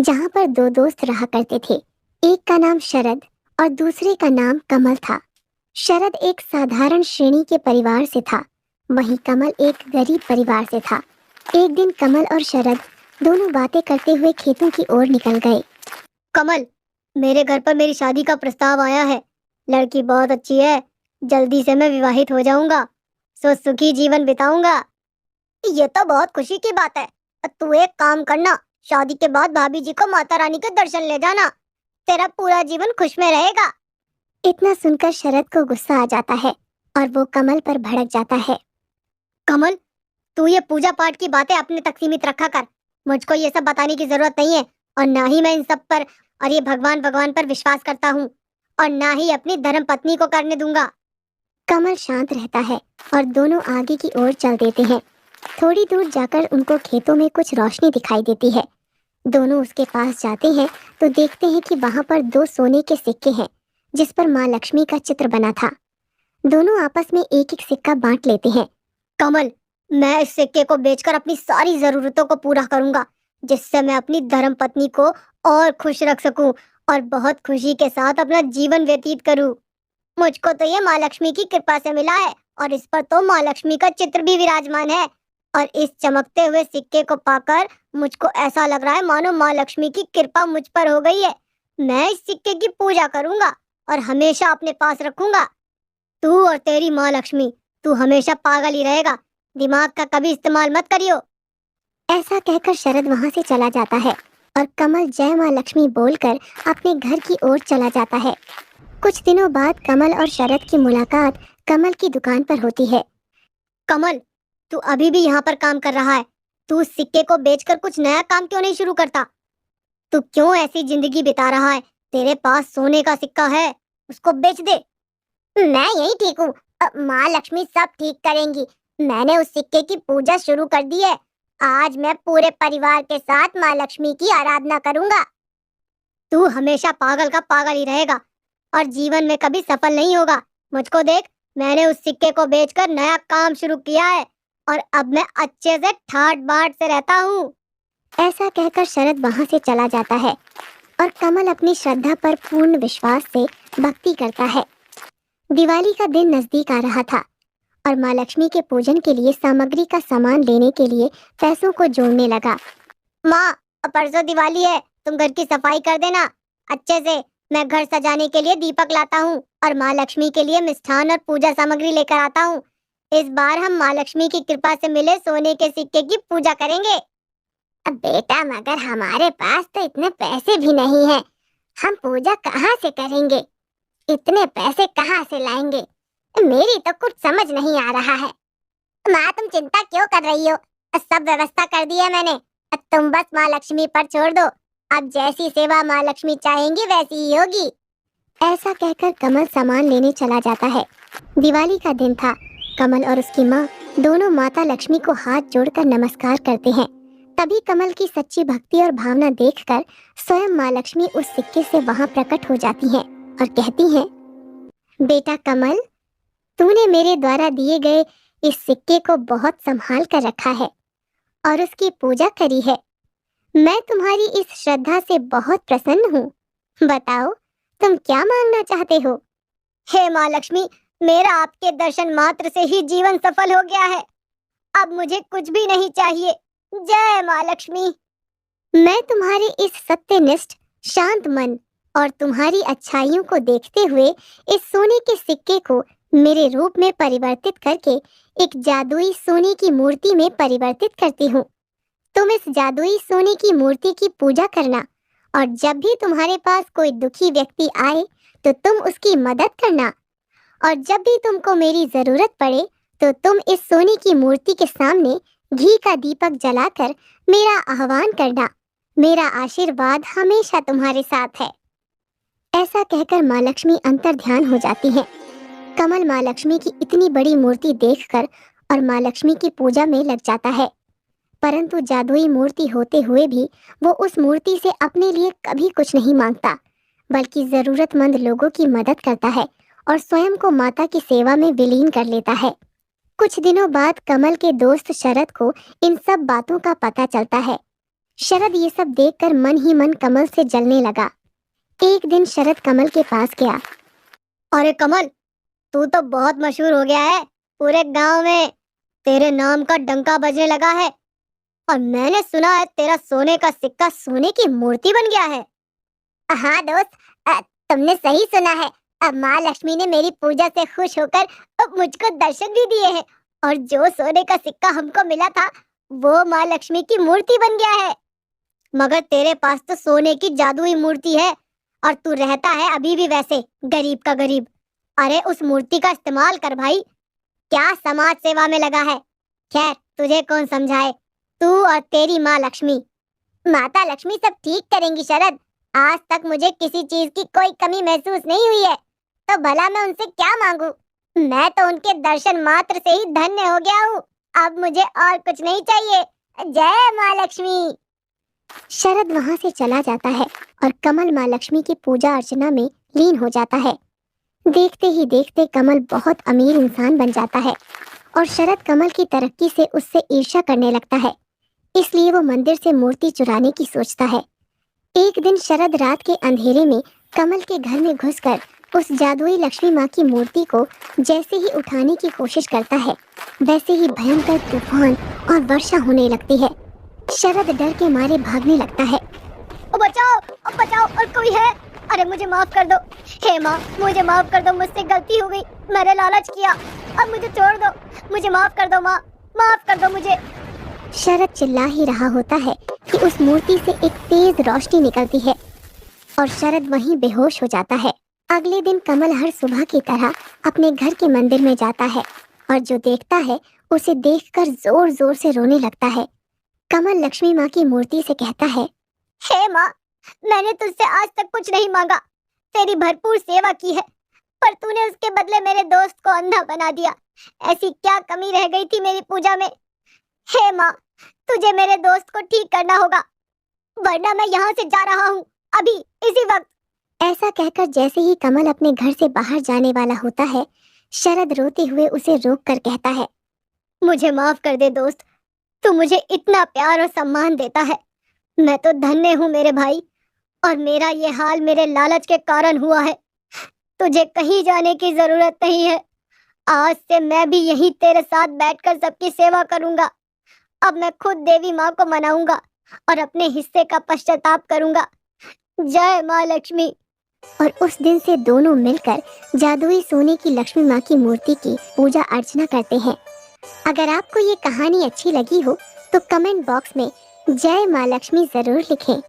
जहाँ पर दो दोस्त रहा करते थे। एक का नाम शरद और दूसरे का नाम कमल था। शरद एक साधारण श्रेणी के परिवार से था, वहीं कमल एक गरीब परिवार से था। एक दिन कमल और शरद दोनों बातें करते हुए खेतों की ओर निकल गए। कमल, मेरे घर पर मेरी शादी का प्रस्ताव आया है। लड़की बहुत अच्छी है, जल्दी से मैं विवाहित हो जाऊंगा, सुखी जीवन बिताऊंगा। ये तो बहुत खुशी की बात है। तू एक काम करना, शादी के बाद भाभी जी को माता रानी के दर्शन ले जाना, तेरा पूरा जीवन खुश में रहेगा। इतना सुनकर शरद को गुस्सा आ जाता है और वो कमल पर भड़क जाता है। कमल, तू ये पूजा पाठ की बातें अपने तक सीमित रखा कर। मुझको ये सब बताने की जरूरत नहीं है, और ना ही मैं इन सब पर और ये भगवान भगवान पर विश्वास करता हूँ, और ना ही अपनी धर्म पत्नी को करने दूंगा। कमल शांत रहता है और दोनों आगे की ओर चल देते हैं। थोड़ी दूर जाकर उनको खेतों में कुछ रोशनी दिखाई देती है। दोनों उसके पास जाते हैं तो देखते हैं कि वहां पर दो सोने के सिक्के हैं, जिस पर माँ लक्ष्मी का चित्र बना था। दोनों आपस में एक एक सिक्का बांट लेते हैं। कमल, मैं इस सिक्के को बेचकर अपनी सारी जरूरतों को पूरा करूंगा, जिससे मैं अपनी धर्म पत्नी को और खुश रख सकूं और बहुत खुशी के साथ अपना जीवन व्यतीत करूं। मुझको तो ये माँ लक्ष्मी की कृपा से मिला है, और इस पर तो माँ लक्ष्मी का चित्र भी विराजमान है। और इस चमकते हुए सिक्के को पाकर मुझको ऐसा लग रहा है मानो माँ लक्ष्मी की कृपा मुझ पर हो गई है। मैं इस सिक्के की पूजा करूंगा और हमेशा अपने पास रखूंगा। तू और तेरी माँ लक्ष्मी, तू हमेशा पागल ही रहेगा, दिमाग का कभी इस्तेमाल मत करियो। ऐसा कहकर शरद वहां से चला जाता है और कमल जय माँ लक्ष्मी बोलकर अपने घर की ओर चला जाता है। कुछ दिनों बाद कमल और शरद की मुलाकात कमल की दुकान पर होती है। कमल, तू अभी भी यहाँ पर काम कर रहा है, तू उस सिक्के को बेचकर कुछ नया काम क्यों नहीं शुरू करता? तू क्यों ऐसी जिंदगी बिता रहा है? तेरे पास सोने का सिक्का है, उसको बेच दे। मैं यही ठीक हूँ, माँ लक्ष्मी सब ठीक करेंगी। मैंने उस सिक्के की पूजा शुरू कर दी है। आज मैं पूरे परिवार के साथ माँ लक्ष्मी की आराधना करूंगा। तू हमेशा पागल का पागल ही रहेगा और जीवन में कभी सफल नहीं होगा। मुझको देख, मैंने उस सिक्के को बेचकर नया काम शुरू किया है और अब मैं अच्छे से ठाट बाट से रहता हूँ। ऐसा कहकर शरद वहां से चला जाता है और कमल अपनी श्रद्धा पर पूर्ण विश्वास से भक्ति करता है। दिवाली का दिन नजदीक आ रहा था और माँ लक्ष्मी के पूजन के लिए सामग्री का सामान लेने के लिए पैसों को जोड़ने लगा। माँ, परसों दिवाली है, तुम घर की सफाई कर देना अच्छे से। मैं घर सजाने के लिए दीपक लाता हूँ और माँ लक्ष्मी के लिए मिष्ठान और पूजा सामग्री लेकर आता हूँ। इस बार हम माँ लक्ष्मी की कृपा से मिले सोने के सिक्के की पूजा करेंगे। अब बेटा, मगर हमारे पास तो इतने पैसे भी नहीं हैं। हम पूजा कहाँ से करेंगे? इतने पैसे कहाँ से लाएंगे? मेरी तो कुछ समझ नहीं आ रहा है। माँ, तुम चिंता क्यों कर रही हो? सब व्यवस्था कर दी है मैंने। तुम बस माँ लक्ष्मी पर छोड़ दो। अब जैसी सेवा माँ लक्ष्मी चाहेंगी वैसी ही होगी। ऐसा कहकर कमल सामान लेने चला जाता है। दिवाली का दिन था। कमल और उसकी माँ दोनों माता लक्ष्मी को हाथ जोड़कर नमस्कार करते हैं। तभी कमल की सच्ची भक्ति और भावना देखकर स्वयं माँ लक्ष्मी उस सिक्के से वहां प्रकट हो जाती हैं और कहती हैं, बेटा कमल, तूने मेरे द्वारा दिए गए इस सिक्के को बहुत संभाल कर रखा है और उसकी पूजा करी है। मैं तुम्हारी इस श्रद्धा से बहुत प्रसन्न हूँ। बताओ, तुम क्या मांगना चाहते हो? हे माँ लक्ष्मी, मेरा आपके दर्शन मात्र से ही जीवन सफल हो गया है। अब मुझे कुछ भी नहीं चाहिए। जय माँ लक्ष्मी। मैं तुम्हारे इस सत्यनिष्ठ, शांत मन और तुम्हारी अच्छाइयों को देखते हुए इस सोने के सिक्के को मेरे रूप में परिवर्तित करके एक जादुई सोने की मूर्ति में परिवर्तित करती हूँ। तुम इस जादुई सोने की मूर्ति की पूजा करना, और जब भी तुम्हारे पास कोई दुखी व्यक्ति आए तो तुम उसकी मदद करना, और जब भी तुमको मेरी जरूरत पड़े तो तुम इस सोने की मूर्ति के सामने घी का दीपक जलाकर मेरा आह्वान करना। मेरा आशीर्वाद हमेशा तुम्हारे साथ है। ऐसा कहकर माँ लक्ष्मी अंतर ध्यान हो जाती है। कमल माँ लक्ष्मी की इतनी बड़ी मूर्ति देखकर और माँ लक्ष्मी की पूजा में लग जाता है, परंतु जादुई मूर्ति होते हुए भी वो उस मूर्ति से अपने लिए कभी कुछ नहीं मांगता, बल्कि जरूरतमंद लोगों की मदद करता है और स्वयं को माता की सेवा में विलीन कर लेता है। कुछ दिनों बाद कमल के दोस्त शरद को इन सब बातों का पता चलता है। शरद ये सब देखकर मन ही मन कमल से जलने लगा। एक दिन शरद कमल के पास गया। अरे कमल, तू तो बहुत मशहूर हो गया है। पूरे गांव में तेरे नाम का डंका बजने लगा है। और मैंने सुना है तेरा सोने का सिक्का सोने की मूर्ति बन गया है। हाँ दोस्त, तुमने सही सुना है। अब माँ लक्ष्मी ने मेरी पूजा से खुश होकर अब मुझको दर्शन भी दिए हैं। और जो सोने का सिक्का हमको मिला था वो माँ लक्ष्मी की मूर्ति बन गया है। मगर तेरे पास तो सोने की जादुई मूर्ति है और तू रहता है अभी भी वैसे गरीब का गरीब। अरे उस मूर्ति का इस्तेमाल कर भाई, क्या समाज सेवा में लगा है। खैर, तुझे कौन समझाए, तू और तेरी माँ लक्ष्मी। माता लक्ष्मी सब ठीक करेंगी शरद। आज तक मुझे किसी चीज की कोई कमी महसूस नहीं हुई है, तो भला मैं उनसे क्या मांगू। मैं तो उनके दर्शन मात्र से ही धन्य हो गया हूँ। अब मुझे और कुछ नहीं चाहिए। जय माँ लक्ष्मी। शरद वहां से चला जाता है और कमल माँ लक्ष्मी की पूजा अर्चना में लीन हो जाता है। देखते ही देखते कमल बहुत अमीर इंसान बन जाता है और शरद कमल की तरक्की से उससे ईर्ष्या करने लगता है। इसलिए वो मंदिर से मूर्ति चुराने की सोचता है। एक दिन शरद रात के अंधेरे में कमल के घर में घुसकर उस जादुई लक्ष्मी माँ की मूर्ति को जैसे ही उठाने की कोशिश करता है, वैसे ही भयंकर तूफान और वर्षा होने लगती है। शरद डर के मारे भागने लगता है। ओ बचाओ, ओ बचाओ, और कोई है? अरे मुझे माफ कर दो। हे माँ, मुझे माफ कर दो, मुझसे गलती हो गई, मैंने लालच किया। अब मुझे छोड़ दो, मुझे माफ कर दो माँ, माफ कर दो मुझे। शरद चिल्ला ही रहा होता है कि उस मूर्ति से एक तेज रोशनी निकलती है और शरद वहीं बेहोश हो जाता है। अगले दिन कमल हर सुबह की तरह अपने घर के मंदिर में जाता है और जो देखता है उसे देखकर जोर जोर से रोने लगता है। कमल लक्ष्मी माँ की मूर्ति से कहता है, हे माँ, मैंने तुझसे आज तक कुछ नहीं मांगा, तेरी भरपूर सेवा की है, पर तूने उसके बदले मेरे दोस्त को अंधा बना दिया। ऐसी क्या कमी रह गई थी मेरी पूजा में? हे माँ, तुझे मेरे दोस्त को ठीक करना होगा, वरना मैं यहाँ से जा रहा हूँ अभी इसी वक्त। ऐसा कहकर जैसे ही कमल अपने घर से बाहर जाने वाला होता है, शरद रोते हुए उसे रोककर कहता है, मुझे माफ कर दे दोस्त, तू मुझे इतना प्यार और सम्मान देता है। मैं तो धन्य हूँ मेरे भाई, और मेरा ये हाल मेरे लालच के कारण हुआ है। तुझे कहीं जाने की जरूरत नहीं है। आज से मैं भी यहीं तेरे साथ बैठकर सबकी सेवा करूंगा। अब मैं खुद देवी माँ को मनाऊंगा और अपने हिस्से का पश्चाताप करूंगा। जय माँ लक्ष्मी। और उस दिन से दोनों मिलकर जादुई सोने की लक्ष्मी माँ की मूर्ति की पूजा अर्चना करते हैं। अगर आपको ये कहानी अच्छी लगी हो तो कमेंट बॉक्स में जय माँ लक्ष्मी जरूर लिखें।